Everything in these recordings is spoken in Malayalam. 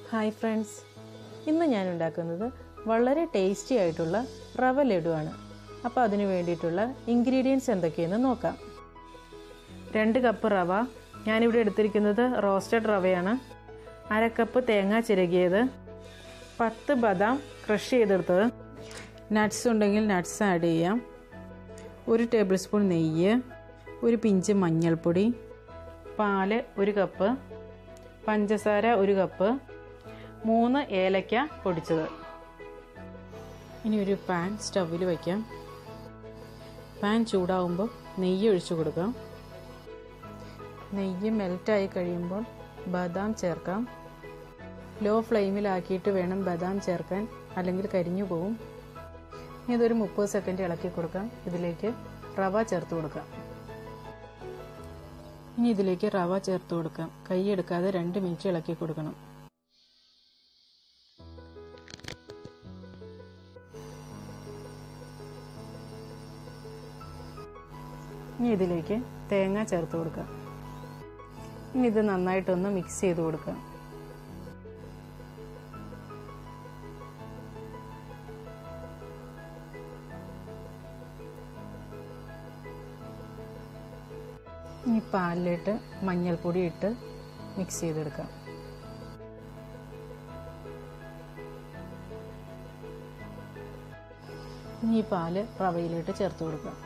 ഹായ് ഫ്രണ്ട്സ്, ഇന്ന് ഞാൻ ഉണ്ടാക്കുന്നത് വളരെ ടേസ്റ്റി ആയിട്ടുള്ള റവ ലഡുവാണ്. അപ്പോൾ അതിന് വേണ്ടിയിട്ടുള്ള ഇൻഗ്രീഡിയൻസ് എന്തൊക്കെയെന്ന് നോക്കാം. 2 കപ്പ് റവ, ഞാനിവിടെ എടുത്തിരിക്കുന്നത് റോസ്റ്റഡ് റവയാണ്. 1/2 കപ്പ് തേങ്ങ ചിരകിയത്, 10 ബദാം ക്രഷ് ചെയ്തെടുത്തത്, നട്ട്സ് ഉണ്ടെങ്കിൽ നട്ട്സ് ആഡ് ചെയ്യാം, 1 ടേബിൾ സ്പൂൺ നെയ്യ്, 1 പിഞ്ച് മഞ്ഞൾപ്പൊടി, പാല് 1 കപ്പ്, പഞ്ചസാര 1 കപ്പ്, 3 ഏലക്ക പൊടിച്ചത്. ഇനി ഒരു പാൻ സ്റ്റൗവിൽ വയ്ക്കാം. പാൻ ചൂടാവുമ്പോൾ നെയ്യ് ഒഴിച്ചു കൊടുക്കാം. നെയ്യ് മെൽറ്റായി കഴിയുമ്പോൾ ബദാം ചേർക്കാം. ലോ ഫ്ലെയിമിലാക്കിയിട്ട് വേണം ബദാം ചേർക്കാൻ, അല്ലെങ്കിൽ കരിഞ്ഞു പോവും. ഇനി ഇതൊരു 30 സെക്കൻഡ് ഇളക്കി കൊടുക്കാം. ഇതിലേക്ക് റവ ചേർത്ത് കൊടുക്കാം. ഇനി ഇതിലേക്ക് റവ ചേർത്ത് കൊടുക്കാം. കൈ എടുക്കാതെ 2 മിനിറ്റ് ഇളക്കി കൊടുക്കണം. ഇനി ഇതിലേക്ക് തേങ്ങ ചേർത്ത് കൊടുക്കാം. ഇനി ഇത് നന്നായിട്ടൊന്ന് മിക്സ് ചെയ്ത് കൊടുക്കാം. ഇനി പാലിലിട്ട് മഞ്ഞൾപ്പൊടി ഇട്ട് മിക്സ് ചെയ്തെടുക്കാം. ഇനി ഈ പാല് റവയിലിട്ട് ചേർത്ത് കൊടുക്കാം.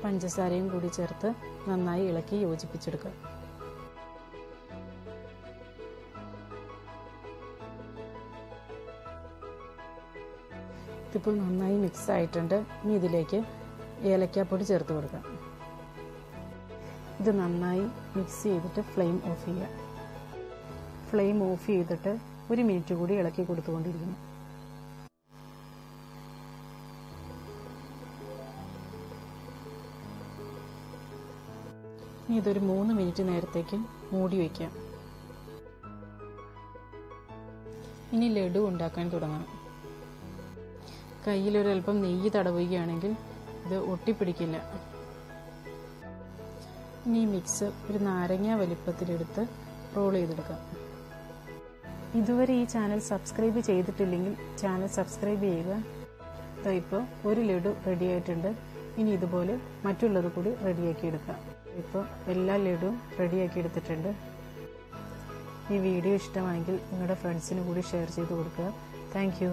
പഞ്ചസാരയും കൂടി ചേർത്ത് നന്നായി ഇളക്കി യോജിപ്പിച്ചെടുക്കാം. ഇതിപ്പോൾ നന്നായി മിക്സ് ആയിട്ടുണ്ട്. ഇനി ഇതിലേക്ക് ഏലക്കാപ്പൊടി ചേർത്ത് കൊടുക്കാം. ഇത് നന്നായി മിക്സ് ചെയ്തിട്ട് ഫ്ലെയിം ഓഫ് ചെയ്യാം. ഫ്ലെയിം ഓഫ് ചെയ്തിട്ട് 1 മിനിറ്റ് കൂടി ഇളക്കി കൊടുത്തുകൊണ്ടിരിക്കുന്നു. ഇനി ഇതൊരു 3 മിനിറ്റ് നേരത്തേക്ക് മൂടി വയ്ക്കാം. ഇനി ലഡു ഉണ്ടാക്കാൻ തുടങ്ങാം. കയ്യിലൊരൽപ്പം നെയ്യ് തടവുകയാണെങ്കിൽ ഇത് ഒട്ടിപ്പിടിക്കില്ല. ഇനി ഈ മിക്സ് ഒരു നാരങ്ങ വലിപ്പത്തിലെടുത്ത് റോൾ ചെയ്തെടുക്കാം. ഇതുവരെ ഈ ചാനൽ സബ്സ്ക്രൈബ് ചെയ്തിട്ടില്ലെങ്കിൽ ചാനൽ സബ്സ്ക്രൈബ് ചെയ്യുക. ഇപ്പോൾ ഒരു ലഡു റെഡിയായിട്ടുണ്ട്. ഇനി ഇതുപോലെ മറ്റുള്ളത് കൂടി റെഡിയാക്കി എടുക്കാം. ഇപ്പോൾ എല്ലാ ലഡുവും റെഡിയാക്കി എടുത്തിട്ടുണ്ട്. ഈ വീഡിയോ ഇഷ്ടമായെങ്കിൽ നിങ്ങളുടെ ഫ്രണ്ട്സിന് കൂടി ഷെയർ ചെയ്ത് കൊടുക്കുക. Thank you.